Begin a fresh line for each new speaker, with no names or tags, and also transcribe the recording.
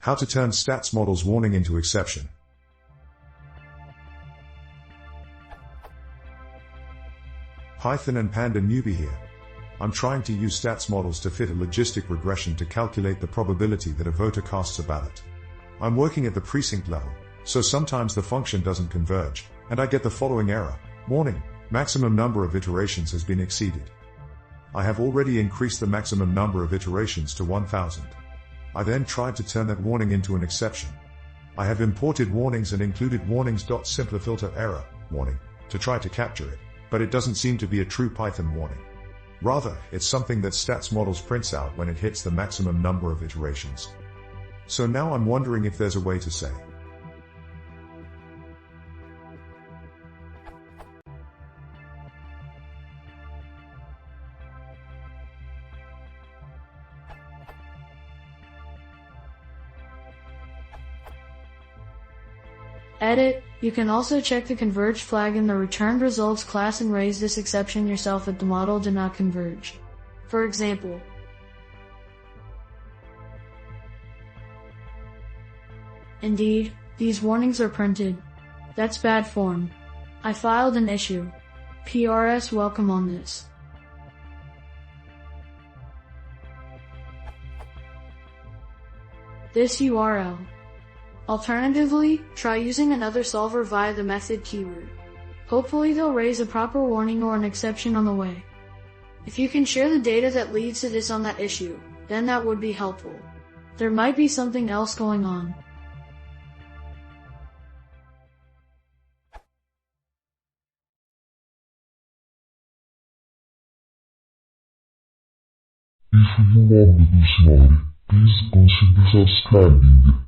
How to turn Statsmodels warning into exception. Python and Panda newbie here. I'm trying to use Statsmodels to fit a logistic regression to calculate the probability that a voter casts a ballot. I'm working at the precinct level, so sometimes the function doesn't converge, and I get the following error: warning, maximum number of iterations has been exceeded. I have already increased the maximum number of iterations to 1000. I then tried to turn that warning into an exception. I have imported warnings and included warnings.simplifilter error warning to try to capture it, but it doesn't seem to be a true Python warning. Rather, it's something that Statsmodels prints out when it hits the maximum number of iterations. So now I'm wondering if there's a way to say,
Edit. You can also check the converge flag in the returned results class and raise this exception yourself if the model did not converge. For example, indeed, these warnings are printed. That's bad form. I filed an issue. PRS welcome on this. This URL. Alternatively, try using another solver via the method keyword. Hopefully they'll raise a proper warning or an exception on the way. If you can share the data that leads to this on that issue, then that would be helpful. There might be something else going on.
If you love the story, please consider subscribing.